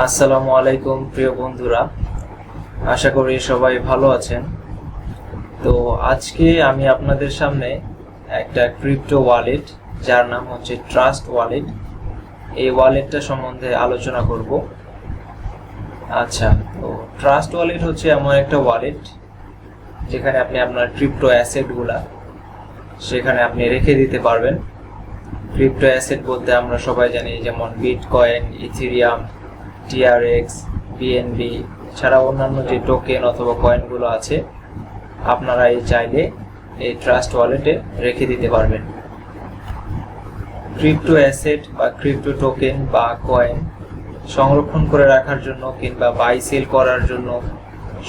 আসসালামু আলাইকুম প্রিয় বন্ধুরা, আশা করি সবাই ভালো আছেন। তো আজকে আমি আপনাদের সামনে একটা ক্রিপ্টো ওয়ালেট যার নাম হচ্ছে ট্রাস্ট ওয়ালেট, এই ওয়ালেটটা সম্বন্ধে আলোচনা করব। আচ্ছা, তো ট্রাস্ট ওয়ালেট হচ্ছে এমন একটা ওয়ালেট যেখানে আপনি আপনার ক্রিপ্টো অ্যাসেটগুলা সেখানে আপনি রেখে দিতে পারবেন। ক্রিপ্টো অ্যাসেট বলতে আমরা সবাই জানি, যেমন বিটকয়েন, ইথেরিয়াম, টিআরএক্স, বিএনবি ছাড়া অন্যান্য যে টোকেন অথবা কয়েনগুলো আছে, আপনারা এই চাইলে এই ট্রাস্ট ওয়ালেটে রেখে দিতে পারবেন। ক্রিপ্টো অ্যাসেট বা ক্রিপ্টো টোকেন বা কয়েন সংরক্ষণ করে রাখার জন্য কিংবা বাই সেল করার জন্য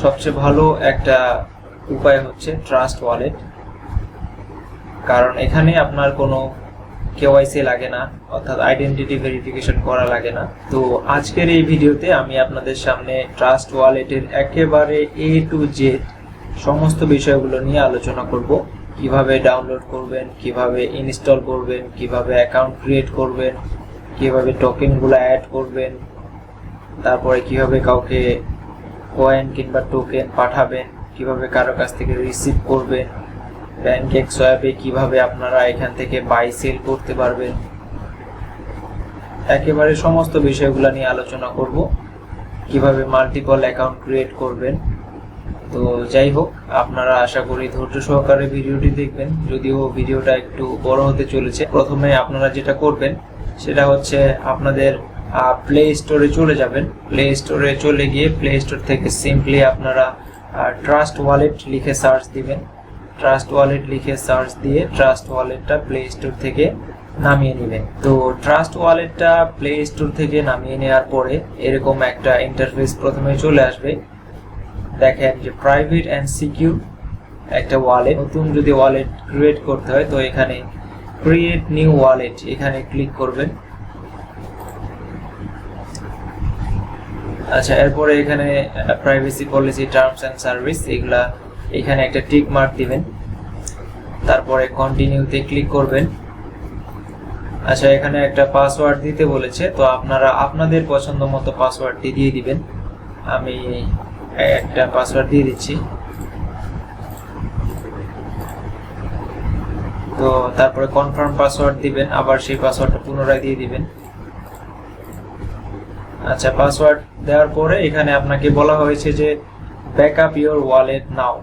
সবচেয়ে ভালো একটা উপায় হচ্ছে ট্রাস্ট ওয়ালেট, কারণ এখানে আপনার কোনো কেওয়াইসি লাগে না, অর্থাৎ আইডেন্টিটি ভেরিফিকেশন করা লাগে না। তো আজকের এই ভিডিওতে আমি আপনাদের সামনে ট্রাস্ট ওয়ালেটের একেবারে A to Z সমস্ত বিষয়গুলো নিয়ে আলোচনা করব। কিভাবে ডাউনলোড করবেন, কিভাবে ইনস্টল করবেন, কিভাবে অ্যাকাউন্ট ক্রিয়েট করবেন, কিভাবে টোকেনগুলো অ্যাড করবেন, তারপরে কিভাবে কাউকে কয়েন কিংবা টোকেন পাঠাবেন, কিভাবে কারো কাছ থেকে রিসিভ করবেন, ব্যাংক সোয়াপে কিভাবে আপনারা এখান থেকে বাই সেল করতে পারবেন, একেবারে সমস্ত বিষয়গুলো নিয়ে আলোচনা করব। কিভাবে মাল্টিপল অ্যাকাউন্ট ক্রিয়েট করবেন। তো যাই হোক, আপনারা আশা করি ধৈর্য সহকারে ভিডিওটি দেখবেন, যদিও ভিডিওটা একটু বড় হতে চলেছে। প্রথমে আপনারা যেটা করবেন সেটা হচ্ছে আপনাদের প্লে স্টোরে চলে যাবেন। প্লে স্টোরে চলে গিয়ে প্লে স্টোর থেকে সিম্পলি আপনারা ট্রাস্ট ওয়ালেট লিখে সার্চ দিবেন। ট্রাস্ট ওয়ালেট লিখে সার্চ দিয়ে ট্রাস্ট ওয়ালেটটা প্লে স্টোর থেকে নামিয়ে নেবেন। তো ট্রাস্ট ওয়ালেটটা প্লে স্টোর থেকে নামিয়ে নেওয়ার পরে এরকম একটা ইন্টারফেস প্রথমে চলে আসবে। দেখেন যে প্রাইভেট অ্যান্ড সিকিউর একটা ওয়ালেট, নতুন যদি ওয়ালেট ক্রিয়েট করতে হয় তো এখানে ক্রিয়েট নিউ ওয়ালেট এখানে ক্লিক করবেন। আচ্ছা, এরপরে এখানে privacy policy, terms and service এগুলা এখানে একটা টিক মার্ক দিবেন। তারপরে কন্টিনিউতে ক্লিক করবেন। আচ্ছা, এখানে একটা পাসওয়ার্ড দিতে বলেছে, তো আপনারা আপনাদের পছন্দ মতো পাসওয়ার্ডটি দিয়ে দিবেন। আমি একটা পাসওয়ার্ড দিয়ে দিচ্ছি। তো তারপরে কনফার্ম পাসওয়ার্ড দিবেন, আবার সেই পাসওয়ার্ডটা পুনরায় দিয়ে দিবেন। আচ্ছা, পাসওয়ার্ড দেওয়ার পরে এখানে আপনাকে বলা হয়েছে যে ব্যাকআপ ইওর ওয়ালেট নাও,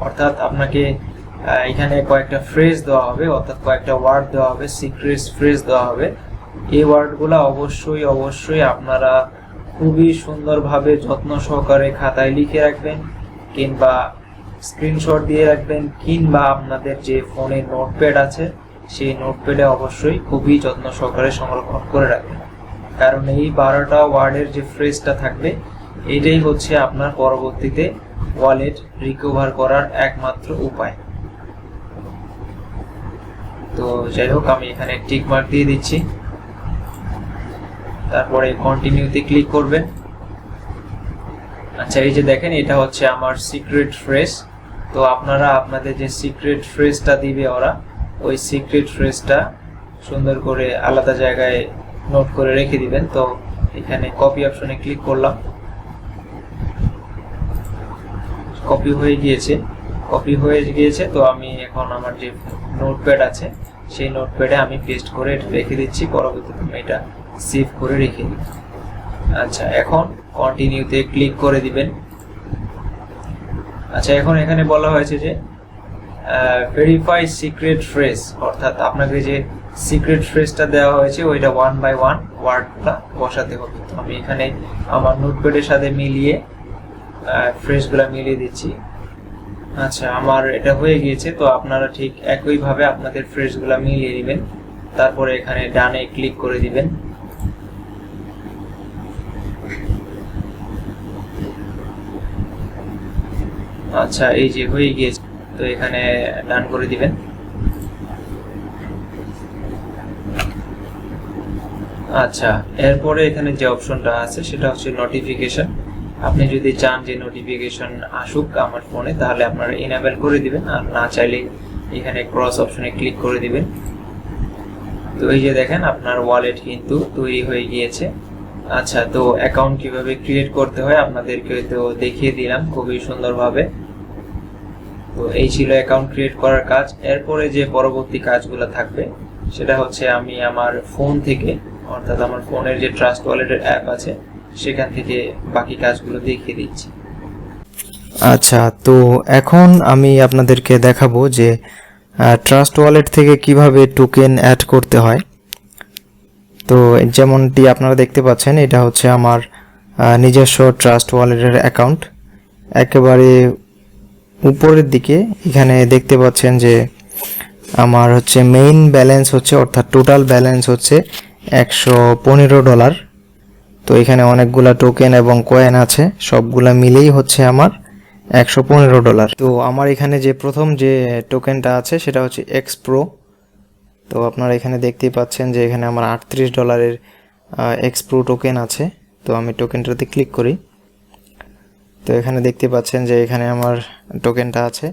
অর্থাৎ আপনাকে এখানে কয়েকটা ফ্রেজ দেওয়া হবে, অর্থাৎ কয়েকটা ওয়ার্ড দেওয়া হবে, সিক্রেট ফ্রেজ দেওয়া হবে। এই ওয়ার্ডগুলো অবশ্যই আপনারা খুবই সুন্দরভাবে যত্ন সহকারে খাতায় লিখে রাখবেন, কিংবা স্ক্রিনশট দিয়ে রাখবেন, কিংবা আপনাদের যে ফোনে নোটপ্যাড আছে সেই নোটপ্যাডে অবশ্যই খুবই যত্ন সহকারে সংরক্ষণ করে রাখবেন, কারণ এই 12টা ওয়ার্ডের যে ফ্রেজটা থাকবে এটাই হচ্ছে আপনার পরবর্তীতে ওয়ালেট রিকভার করার একমাত্র উপায়। তো যাই হোক, আমি এখানে টিক মার্ক দিয়ে দিচ্ছি। তারপরে কন্টিনিউতে ক্লিক করবেন। আচ্ছা, এই যে দেখেন এটা হচ্ছে আমার সিক্রেট ফ্রেজ। তো আপনারা আপনাদের যে সিক্রেট ফ্রেজটা দিবে ওরা, ওই সিক্রেট ফ্রেজটা সুন্দর করে আলাদা জায়গায় নোট করে রেখে দিবেন। তো এখানে কপি অপশনে ক্লিক করলাম। কপি হয়ে গিয়েছে। তো আমি এখন আমার যে নোটপ্যাড আছে সেই নোটপ্যাডে আমি পেস্ট করে রেখে দিচ্ছি, পরবর্তীতে আমি এটা সেভ করে রেখে দিই। আচ্ছা, এখন কন্টিনিউতে ক্লিক করে দিবেন। আচ্ছা, এখন এখানে বলা হয়েছে যে ভেরিফাই সিক্রেট ফ্রেজ, অর্থাৎ আপনাকে যে সিক্রেট ফ্রেজটা দেওয়া হয়েছে ওইটা 1 by 1 ওয়ার্ডটা বসাতে হবে। তো আমি এখানে আমার নোটপ্যাডের সাথে মিলিয়ে ফ্রেজগুলো মিলিয়ে দিচ্ছি। আচ্ছা, আমার এটা হয়ে গিয়েছে। তো আপনারা ঠিক একইভাবে আপনাদের ফ্রেজগুলো মিলিয়ে নেবেন। তারপরে এখানে ডানে ক্লিক করে দিবেন। আচ্ছা, এই যে হয়ে গিয়েছে, তো এখানে ডান করে দিবেন। আচ্ছা, এরপরে এখানে যে অপশনটা আছে সেটা হচ্ছে নোটিফিকেশন। আপনি যদি চান যে নোটিফিকেশন আসুক আমার ফোনে, তাহলে আপনারা এনেবল করে দিবেন, আর না চাইলে এখানে ক্রস অপশনে ক্লিক করে দিবেন। তো এই যে দেখেন আপনার ওয়ালেট কিন্তু তৈরি হয়ে গিয়েছে। আচ্ছা, তো অ্যাকাউন্ট কিভাবে ক্রিয়েট করতে হয় আপনাদেরকে তো দেখিয়ে দিলাম খুবই সুন্দরভাবে। তো এই ছিল অ্যাকাউন্ট ক্রিয়েট করার কাজ। এরপরে যে পরবর্তী কাজগুলো থাকবে সেটা হচ্ছে আমি আমার ফোন থেকে, অর্থাৎ আমার ফোনের যে ট্রাস্ট ওয়ালেটের অ্যাপ আছে সেখান থেকে বাকি কাজগুলো দেখিয়ে দিচ্ছি। আচ্ছা, তো এখন আমি আপনাদেরকে দেখাবো যে ট্রাস্ট ওয়ালেট থেকে কিভাবে টোকেন অ্যাড করতে হয়। তো যেমনটি আপনারা দেখতে পাচ্ছেন, এটা হচ্ছে আমার নিজস্ব ট্রাস্ট ওয়ালেটের অ্যাকাউন্ট। একেবারে উপরের দিকে এখানে দেখতে পাচ্ছেন যে আমার হচ্ছে মেইন ব্যালেন্স হচ্ছে, অর্থাৎ টোটাল ব্যালেন্স হচ্ছে $115। তো এখানে অনেকগুলা টোকেন এবং কয়েন আছে, সবগুলা মিলেই হচ্ছে আমার $115। তো আমার এখানে যে প্রথম যে টোকেনটা আছে সেটা হচ্ছে এক্স প্রো। তো আপনারা এখানে দেখতেই পাচ্ছেন যে এখানে আমার $38 এক্স প্রো টোকেন আছে। তো আমি টোকেনটাতে ক্লিক করি। তো এখানে দেখতে পাচ্ছেন যে এখানে আমার টোকেনটা আছে।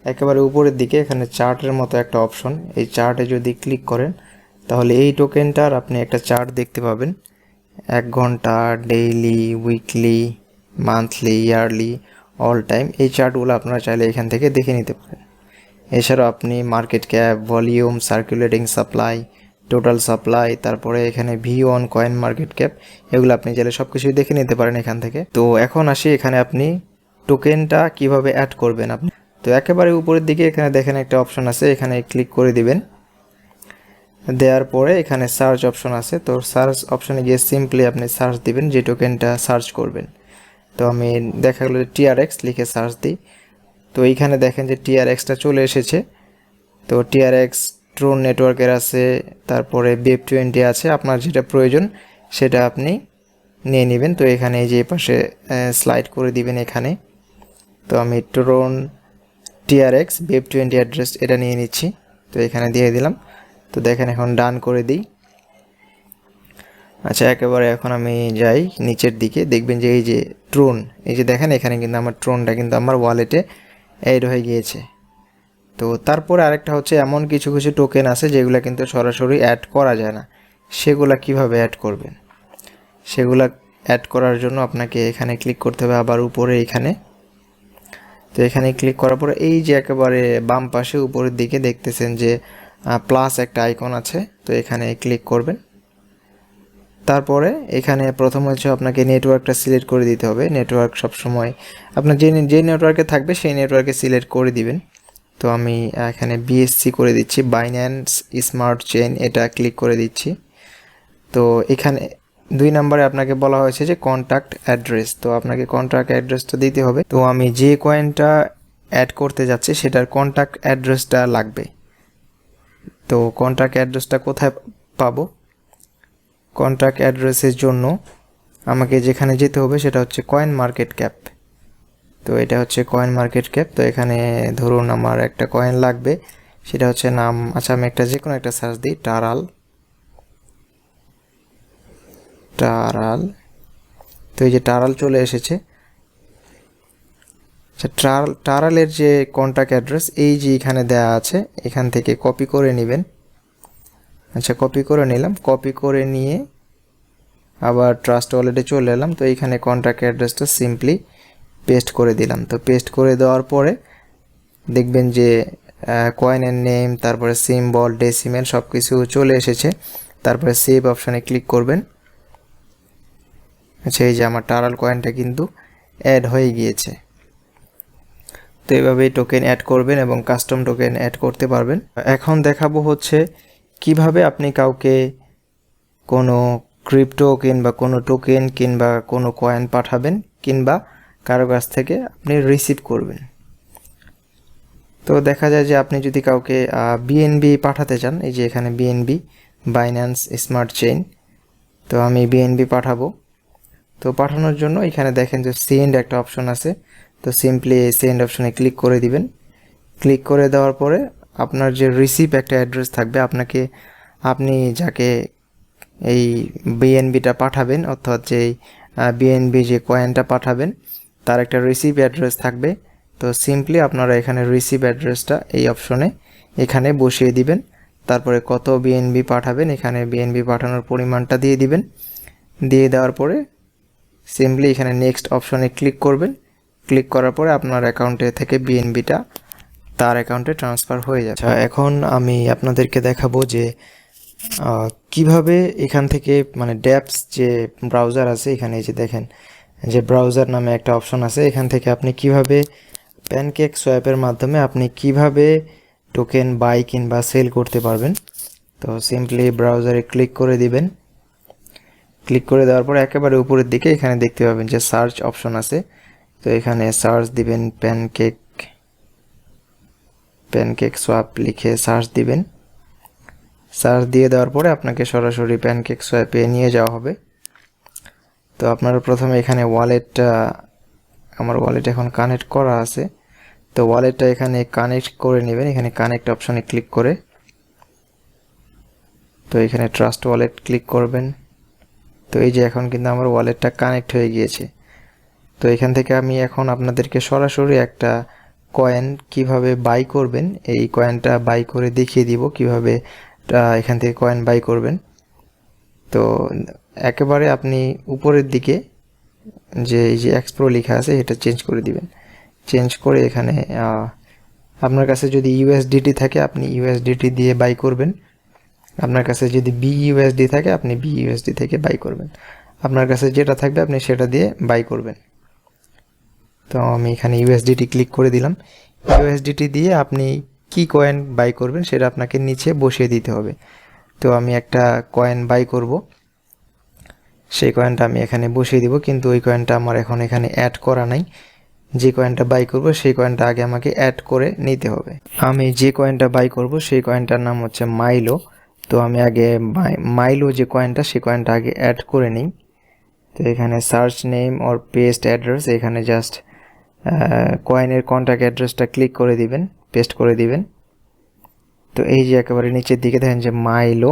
একেবারে উপরের দিকে এখানে চার্টের মতো একটা অপশন, এই চার্টে যদি ক্লিক করেন তাহলে এই টোকেনটার আপনি একটা চার্ট দেখতে পাবেন। 1 ঘন্টা, daily, weekly, monthly, yearly, all time, এই চার্টগুলো আপনারা চাইলে এখান থেকে দেখে নিতে পারেন। এছাড়াও আপনি market cap, volume, circulating supply, total supply, তারপরে এখানে V1 কয়েন মার্কেট ক্যাপ, এগুলো আপনি চাইলে সব কিছুই দেখে নিতে পারেন এখান থেকে। তো এখন আসি এখানে আপনি টোকেনটা কিভাবে অ্যাড করবেন। আপনি তো একেবারে উপরের দিকে এখানে দেখেন একটা অপশন আছে, এখানে ক্লিক করে দিবেন। দেওয়ার পরে এখানে সার্চ অপশন আছে। তো সার্চ অপশনে গিয়ে সিম্পলি আপনি সার্চ দিবেন যে টোকেনটা সার্চ করবেন। তো আমি দেখা গেলো TRX লিখে সার্চ দিই। তো এইখানে দেখেন যে TRXটা চলে এসেছে। তো TRX ট্রোন নেটওয়ার্কের আছে, তারপরে BEP20 আছে। আপনার যেটা প্রয়োজন সেটা আপনি নিয়ে নেবেন। তো এখানে এই যে পাশে স্লাইড করে দিবেন এখানে। তো আমি ট্রোন TRX BEP20 অ্যাড্রেস এটা নিয়ে নিচ্ছি। তো এখানে দিয়ে দিলাম। তো দেখেন এখন ডান করে দিই। আচ্ছা, একেবারে এখন আমি যাই নিচের দিকে, দেখবেন যে এই যে ট্রোন, এই যে দেখেন এখানে কিন্তু আমার ট্রোনটা কিন্তু আমার ওয়ালেটে অ্যাড হয়ে গিয়েছে। তো তারপরে আরেকটা হচ্ছে এমন কিছু কিছু টোকেন আছে যেগুলো কিন্তু সরাসরি অ্যাড করা যায় না, সেগুলা কিভাবে অ্যাড করবেন। সেগুলা অ্যাড করার জন্য আপনাকে এখানে ক্লিক করতে হবে, আবার উপরে এখানে। তো এখানে ক্লিক করার পরে এই যে একেবারে বাম পাশে উপরের দিকে দেখতেছেন যে প্লাস একটা আইকন আছে। তো এখানে ক্লিক করবেন। তারপরে এখানে প্রথম হচ্ছে আপনাকে নেটওয়ার্কটা সিলেক্ট করে দিতে হবে। নেটওয়ার্ক সবসময় আপনার যে নেটওয়ার্কে থাকবে সেই নেটওয়ার্কে সিলেক্ট করে দিবেন। তো আমি এখানে BSC করে দিচ্ছি, বাইন্যান্স স্মার্ট চেইন, এটা ক্লিক করে দিচ্ছি। তো এখানে 2 নম্বরে আপনাকে বলা হয়েছে যে কন্ট্যাক্ট অ্যাড্রেস। তো আপনাকে কন্ট্যাক্ট অ্যাড্রেসটা দিতে হবে। তো আমি যে কয়েনটা অ্যাড করতে যাচ্ছি সেটার কন্ট্যাক্ট অ্যাড্রেসটা লাগবে। তো কন্ট্যাক্ট অ্যাড্রেসটা কোথায় পাবো? কন্ট্যাক্ট অ্যাড্রেসের জন্য আমাকে যেখানে যেতে হবে সেটা হচ্ছে কয়েন মার্কেট ক্যাপ। তো এটা হচ্ছে কয়েন মার্কেট ক্যাপ। তো এখানে ধরুন আমার একটা কয়েন লাগবে, সেটা হচ্ছে নাম, আচ্ছা আমি একটা যে কোনো একটা সার্চ দিই, টারাল। তো এই যে টারাল চলে এসেছে। আচ্ছা, টারালের যে কন্ট্যাক্ট অ্যাড্রেস এই যে এখানে দেওয়া আছে, এখান থেকে কপি করে নেবেন। আচ্ছা, কপি করে নিলাম। কপি করে নিয়ে আবার ট্রাস্ট ওয়ালেটে চলে এলাম। তো এইখানে কন্ট্যাক্ট অ্যাড্রেসটা সিম্পলি পেস্ট করে দিলাম। তো পেস্ট করে দেওয়ার পরে দেখবেন যে কয়েনের নেম, তারপরে সিম্বল, ডেসিমেল সব কিছু চলে এসেছে। তারপরে সেভ অপশানে ক্লিক করবেন। আচ্ছা, এই যে আমার টারাল কয়েনটা কিন্তু অ্যাড হয়ে গিয়েছে। তো এইভাবেই টোকেন অ্যাড করবেন এবং কাস্টম টোকেন অ্যাড করতে পারবেন। এখন দেখাবো হচ্ছে কিভাবে আপনি কাউকে কোনো ক্রিপ্টো কিংবা কোনো টোকেন কিংবা কোনো কয়েন পাঠাবেন কিংবা কারো কাছ থেকে আপনি রিসিভ করবেন। তো দেখা যায় যে আপনি যদি কাউকে BNB পাঠাতে চান, এই যে এখানে BNB, বাইন্যান্স স্মার্ট চেইন। তো আমি BNB পাঠাবো। তো পাঠানোর জন্য এখানে দেখেন যে সেন্ড একটা অপশন আছে। তো সিম্পলি এই সেন্ড অপশনে ক্লিক করে দিবেন। ক্লিক করে দেওয়ার পরে আপনার যে রিসিভ একটা অ্যাড্রেস থাকবে, আপনি যাকে এই BNBটা পাঠাবেন, অর্থাৎ যে BNB যে কয়েনটা পাঠাবেন তার একটা রিসিভ অ্যাড্রেস থাকবে। তো সিম্পলি আপনারা এখানে রিসিভ অ্যাড্রেসটা এই অপশনে এখানে বসিয়ে দিবেন। তারপরে কত BNB পাঠাবেন, এখানে BNB পাঠানোর পরিমাণটা দিয়ে দিবেন। দিয়ে দেওয়ার পরে সিম্পলি এখানে নেক্সট অপশনে ক্লিক করবেন। ক্লিক করার পরে আপনার অ্যাকাউন্টে থেকে বিএনবিটা তার অ্যাকাউন্টে ট্রান্সফার হয়ে যাচ্ছে। এখন আমি আপনাদেরকে দেখাবো যে কিভাবে এখান থেকে মানে ড্যাপস যে ব্রাউজার আছে, এখানে এই যে দেখেন যে ব্রাউজার নামে একটা অপশন আছে, এখান থেকে আপনি কিভাবে প্যানকেক সোয়াপের মাধ্যমে আপনি কিভাবে টোকেন বাই কিংবা সেল করতে পারবেন। তো সিম্পলি ব্রাউজারে ক্লিক করে দিবেন। ক্লিক করে দেওয়ার পর একেবারে উপরের দিকে এখানে দেখতে পাবেন যে সার্চ অপশন আছে। তো এখানে সার্চ দিবেন প্যানকেক সোয়াপ লিখে সার্চ দিবেন। সার্চ দিয়ে দেওয়ার পরে আপনাকে সরাসরি প্যানকেক সোয়াপে নিয়ে যাওয়া হবে। তো আপনারা প্রথমে এখানে আমার ওয়ালেট এখন কানেক্ট করা আছে, তো ওয়ালেটটা এখানে কানেক্ট করে নেবেন। এখানে কানেক্ট অপশনে ক্লিক করে তো এখানে ট্রাস্ট ওয়ালেট ক্লিক করবেন। তো এই যে এখন কিন্তু আমার ওয়ালেটটা কানেক্ট হয়ে গিয়েছে। তো এখান থেকে আমি এখন আপনাদেরকে সরাসরি একটা কয়েন কিভাবে বাই করবেন, এই কয়েনটা বাই করে দেখিয়ে দিব কিভাবে এখান থেকে কয়েন বাই করবেন। তো একেবারে আপনি উপরের দিকে যে এই যে এক্সপ্রো লেখা আছে এটা চেঞ্জ করে দিবেন। চেঞ্জ করে এখানে আপনার কাছে যদি ইউএসডিটি থাকে আপনি ইউএসডিটি দিয়ে বাই করবেন। আপনার কাছে যদি বিইউএসডি থাকে আপনি বিইউএসডি থেকে বাই করবেন। আপনার কাছে যেটা থাকবে আপনি সেটা দিয়ে বাই করবেন। তো আমি এখানে ইউএসডিটি ক্লিক করে দিলাম। ইউএসডিটি দিয়ে আপনি কি কয়েন বাই করবেন সেটা আপনাকে নিচে বসিয়ে দিতে হবে। তো আমি একটা কয়েন বাই করব, সেই কয়েনটা আমি এখানে বসিয়ে দিব, কিন্তু ওই কয়েনটা আমার এখন এখানে অ্যাড করা নাই। যে কয়েনটা বাই করব সেই কয়েনটা আগে আমাকে অ্যাড করে নিতে হবে। আমি যে কয়েনটা বাই করব সেই কয়েনটার নাম হচ্ছে মাইলো। তো আমি আগে মাইলো যে কয়েনটা সেই কয়েনটা আগে অ্যাড করে নিই। তো এখানে search name or paste address, এখানে জাস্ট কয়েনের কন্ট্যাক্ট অ্যাড্রেসটা ক্লিক করে দিবেন, পেস্ট করে দিবেন। তো এই যে একেবারে নিচের দিকে দেখেন যে মাইলো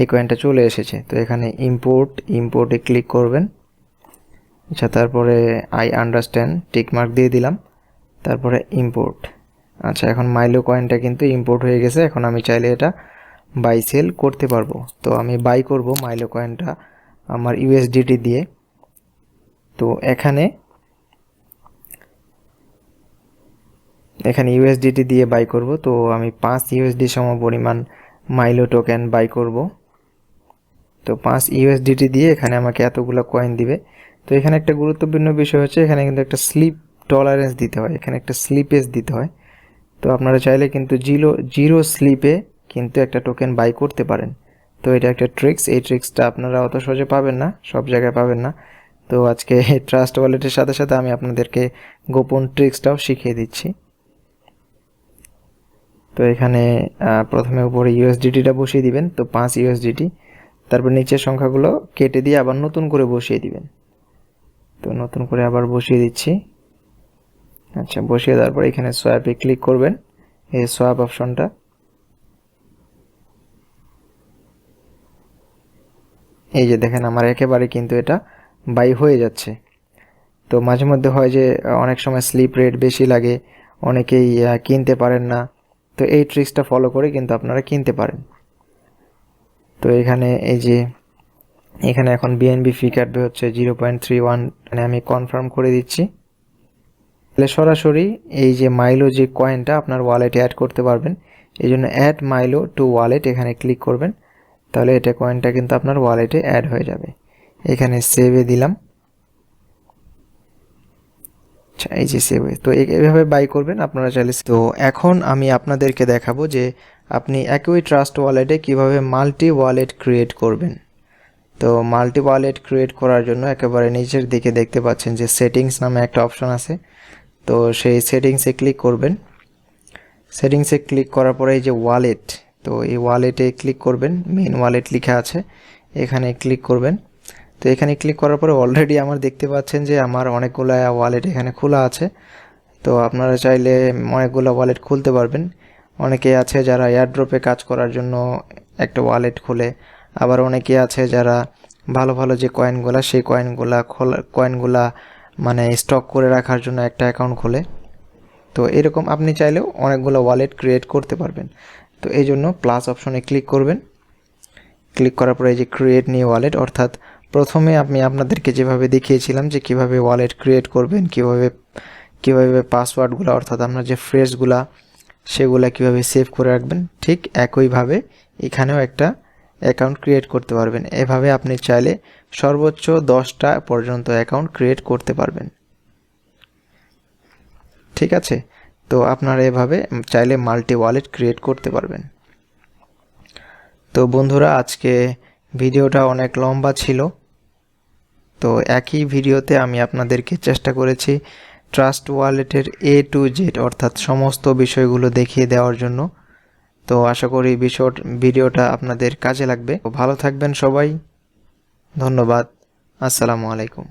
এই কয়েনটা চলে এসেছে। তো এখানে ইম্পোর্টে ক্লিক করবেন। আচ্ছা, তারপরে আই আন্ডারস্ট্যান্ড টিক মার্ক দিয়ে দিলাম, তারপরে ইম্পোর্ট। আচ্ছা, এখন মাইলো কয়েনটা কিন্তু ইম্পোর্ট হয়ে গেছে। এখন আমি চাইলে এটা বাই সেল করতে পারবো। তো আমি বাই করব মাইলো কয়েনটা আমার ইউএসডিটি দিয়ে। তো এখানে ইউএসডিটি দিয়ে বাই করব। তো আমি 5 ইউএসডি সম পরিমাণ মাইলো টোকেন বাই করব। তো 5 ইউএসডিটি দিয়ে এখানে আমাকে এতগুলো কয়েন দিবে। তো এখানে একটা গুরুত্বপূর্ণ বিষয় হচ্ছে এখানে কিন্তু একটা স্লিপ টলারেন্স দিতে হয়, এখানে একটা স্লিপেজ দিতে হয়। তো আপনারা চাইলে কিন্তু জিরো স্লিপে কিন্তু একটা টোকেন বাই করতে পারেন। তো এটা একটা ট্রিক্স, এই ট্রিক্সটা আপনারা অত সহজে পাবেন না, সব জায়গায় পাবেন না। তো আজকে ট্রাস্ট ওয়ালেটের সাথে সাথে আমি আপনাদেরকে গোপন ট্রিক্সটাও শিখিয়ে দিচ্ছি। তো এখানে প্রথমে উপরে ইউএসডিটিটা বসিয়ে দিবেন, তো 5 ইউএসডিটি। তারপর নিচের সংখ্যাগুলো কেটে দিয়ে আবার নতুন করে বসিয়ে দিবেন। তো নতুন করে আবার বসিয়ে দিচ্ছি। আচ্ছা, বসিয়ে দেওয়ার পর এখানে সোয়াপে ক্লিক করবেন, এই সোয়াপ অপশনটা। এই যে দেখেন আমার একেবারে কিন্তু এটা বাই হয়ে যাচ্ছে। তো মাঝে মধ্যে হয় যে অনেক সময় স্লিপ রেট বেশি লাগে, অনেকেই কিনতে পারেন না। তো এই ট্রিক্সটা ফলো করে কিন্তু আপনারা কিনতে পারেন। তো এখানে এই যে এখানে এখন বিএনবি ফি কাটবে হচ্ছে 0.31, মানে আমি কনফার্ম করে দিচ্ছি। তাহলে সরাসরি এই যে মাইলো যে কয়েনটা আপনার ওয়ালেটে অ্যাড করতে পারবেন। এই জন্য অ্যাড মাইলো টু ওয়ালেট এখানে ক্লিক করবেন, তাহলে এটা কয়েনটা কিন্তু আপনার ওয়ালেটে অ্যাড হয়ে যাবে। এখানে সেভে দিলাম। আচ্ছা, এই যে সেভ। তো এইভাবে বাই করবেন আপনারা চাইলে। তো এখন আমি আপনাদেরকে দেখাবো যে আপনি একই ট্রাস্ট ওয়ালেটে কিভাবে মাল্টি ওয়ালেট ক্রিয়েট করবেন। তো মাল্টি ওয়ালেট ক্রিয়েট করার জন্য একেবারে নিচের দিকে দেখতে পাচ্ছেন যে সেটিংস নামে একটা অপশন আছে। তো সেই সেটিংসে ক্লিক করবেন। সেটিংসে ক্লিক করার পরে এই যে ওয়ালেট, তো এই ওয়ালেটে ক্লিক করবেন, মেইন ওয়ালেট লেখা আছে, এখানে ক্লিক করবেন। তো এখানে ক্লিক করার পরে অলরেডি আমার দেখতে পাচ্ছেন যে আমার অনেকগুলো ওয়ালেট এখানে খোলা আছে। তো আপনারা চাইলে অনেকগুলো ওয়ালেট খুলতে পারবেন। অনেকে আছে যারা এয়ারড্রপে কাজ করার জন্য একটা ওয়ালেট খোলে, আবার অনেকে আছে যারা ভালো ভালো যে কয়েনগুলো সেই কয়েনগুলা মানে স্টক করে রাখার জন্য একটা অ্যাকাউন্ট খোলে। তো এরকম আপনি চাইলেও অনেকগুলো ওয়ালেট ক্রিয়েট করতে পারবেন। তো এই জন্য প্লাস অপশনে ক্লিক করবেন। ক্লিক করার পরে এই যে ক্রিয়েট নিউ ওয়ালেট, অর্থাৎ প্রথমে আমি আপনাদেরকে যেভাবে দেখিয়েছিলাম যে কিভাবে ওয়ালেট ক্রিয়েট করবেন, কিভাবে পাসওয়ার্ডগুলো অর্থাৎ আপনার যে ফ্রেজগুলা সেগুলা কিভাবে সেভ করে রাখবেন, ঠিক একইভাবে এখানেও একটা অ্যাকাউন্ট ক্রিয়েট করতে পারবেন। এভাবে আপনি চাইলে সর্বোচ্চ 10টা পর্যন্ত অ্যাকাউন্ট ক্রিয়েট করতে পারবেন। ঠিক আছে, তো আপনারা এভাবে চাইলে মাল্টি ওয়ালেট ক্রিয়েট করতে পারবেন। তো বন্ধুরা, আজকে ভিডিওটা অনেক লম্বা ছিল, তো একই ভিডিওতে আমি আপনাদেরকে চেষ্টা করেছি ট্রাস্ট ওয়ালেটের A to Z অর্থাৎ সমস্ত বিষয়গুলো দেখিয়ে দেওয়ার জন্য। তো আশা করি ভিডিওটা আপনাদের কাজে লাগবে। ভালো থাকবেন সবাই, ধন্যবাদ, আসসালামু আলাইকুম।